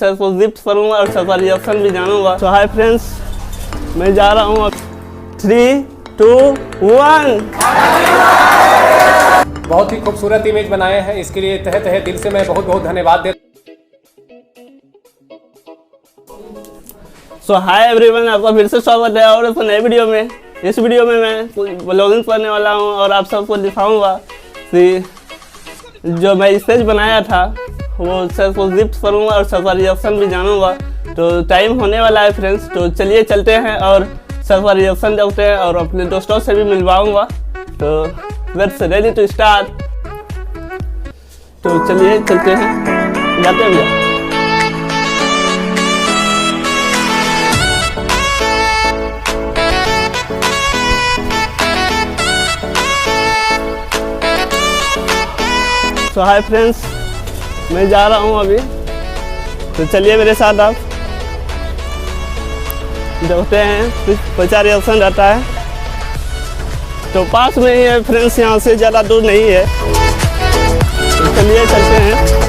उसको गिफ्ट करूँगा और सबका रिएक्शन भी जानूंगा। तो हाय फ्रेंड्स, मैं जा रहा हूँ। 3, 2, 1। बहुत ही खूबसूरत इमेज बनाए हैं, इसके लिए तहे तहे दिल से मैं बहुत बहुत धन्यवाद देता हूं। सो हाय एवरीवन, आपका फिर से स्वागत है और एक नए वीडियो में। इस वीडियो में मैं ब्लॉगिंग करने वाला हूं और आप सबको दिखाऊंगा कि जो मैं स्टेज बनाया था वो सबको गिफ्ट करूंगा और सबका रिएक्शन भी जानूंगा। तो टाइम होने वाला है फ्रेंड्स, तो चलिए चलते हैं और सबका रिएक्शन देखते हैं और अपने दोस्तों से भी मिलवाऊंगा। तो लेट्स रेडी टू स्टार्ट। तो चलिए चलते हैं, जाते हैं भैया। तो हाय फ्रेंड्स, मैं जा रहा हूँ अभी, तो चलिए मेरे साथ आप देखते हैं कैसा रिएक्शन रहता है। तो पास में ही है फ्रेंड्स, यहाँ से ज़्यादा दूर नहीं है। तो चलिए चलते हैं।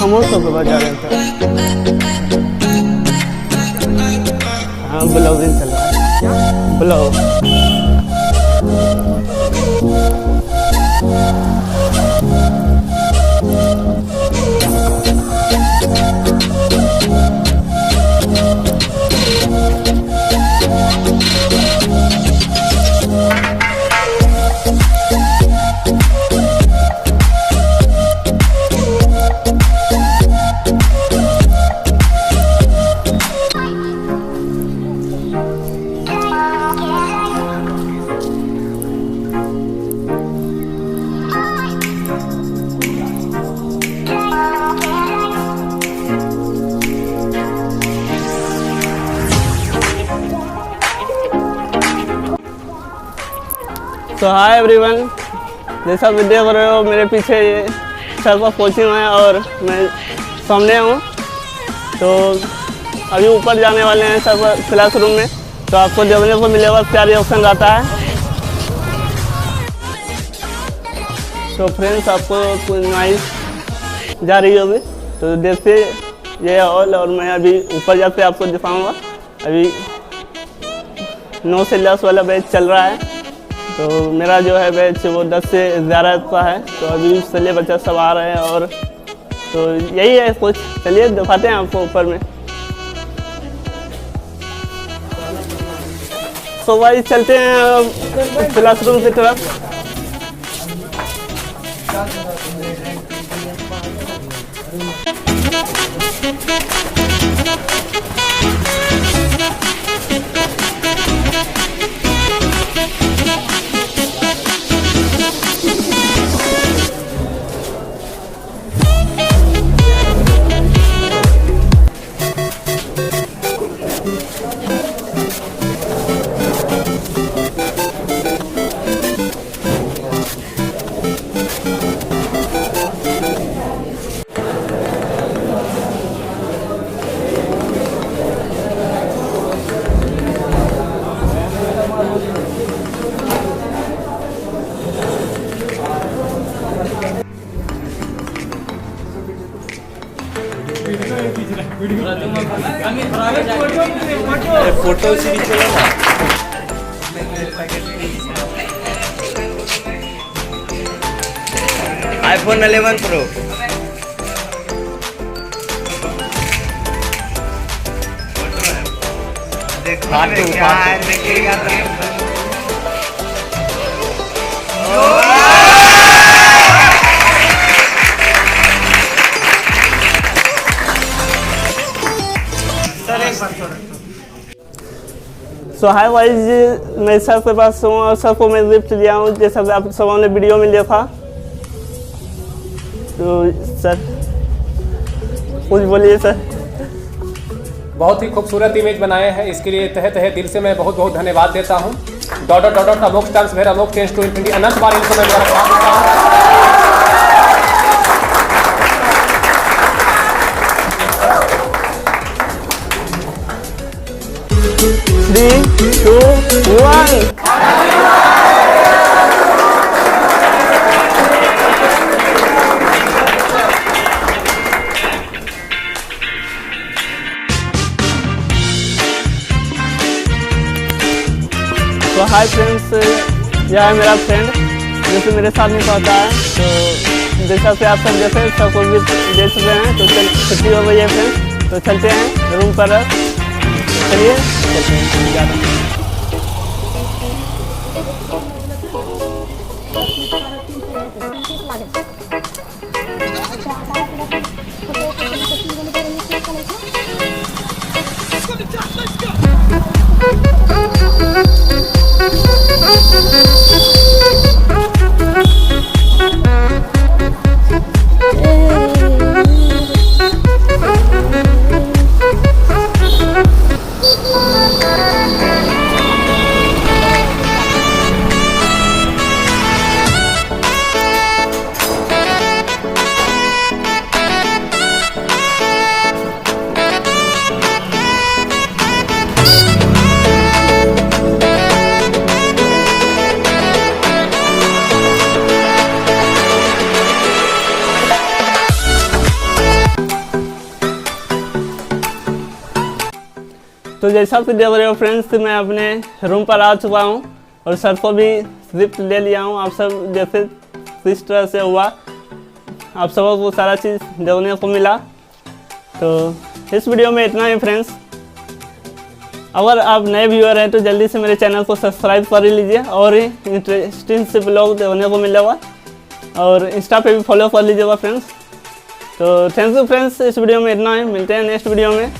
हम सब बजा रहे थे। हाँ, ब्लॉगिंग चल रहा है, ब्लॉग। तो हाय एवरीवन, जैसा भी देख रहे हो मेरे पीछे ये सबका कोचिंग है और मैं सामने हूँ। तो अभी ऊपर जाने वाले हैं सब क्लासरूम में, तो आपको देखने को मिलेगा क्या रिएक्शन आता है। तो फ्रेंड्स, आपको कुछ नॉइस जा रही होगी, तो देखिए ये हॉल, और मैं अभी ऊपर जाके आपको दिखाऊंगा। अभी 9 से 10 वाला बैच चल रहा है, तो मेरा जो है बैच वो 10 से 11 का है। तो अभी चलिए बच्चा सब आ रहे हैं, और तो यही है कुछ। चलिए दिखाते हैं आपको ऊपर में। तो भाई चलते हैं क्लासरूम की तरफ। फोटो से iPhone 11 Pro। हाथ पे उठा सो हाय गाइस, मैं सर के पास हूँ और सर को मैं गिफ्ट लिया हूँ जैसा कि आप सब ने वीडियो में देखा। तो सर कुछ बोलिए सर। बहुत ही खूबसूरत इमेज बनाए हैं, इसके लिए तहे तहे दिल से मैं बहुत बहुत धन्यवाद देता हूँ। Dot Amogh stamps where Amogh tends to infinity, अनंत बार इनको मैं मुबारकबाद देता हूँ। 3, 2, 1। तो हाय फ्रेंड्स, यह है मेरा फ्रेंड जैसे मेरे साथ नहीं पढ़ता है। तो जैसा से आप सब जैसे सबको भी दे चुके हैं, तो छुट्टी हो गई है फ्रेंड्स। तो चलते हैं रूम पर, चलिए चलते हैं ज़्यादा। तो जैसा कि देख रहे हो फ्रेंड्स, मैं अपने रूम पर आ चुका हूँ और सर को भी गिफ्ट ले लिया हूँ। आप सब जैसे किस तरह से हुआ, आप सबको सारा चीज़ देखने को मिला। तो इस वीडियो में इतना ही फ्रेंड्स। अगर आप नए व्यूअर हैं तो जल्दी से मेरे चैनल को सब्सक्राइब कर लीजिए और इंटरेस्टिंग से ब्लॉग देखने को मिलेगा, और इंस्टा पे भी फॉलो कर लीजिएगा फ्रेंड्स। तो थैंक यू फ्रेंड्स, इस वीडियो में इतना ही। मिलते हैं नेक्स्ट वीडियो में।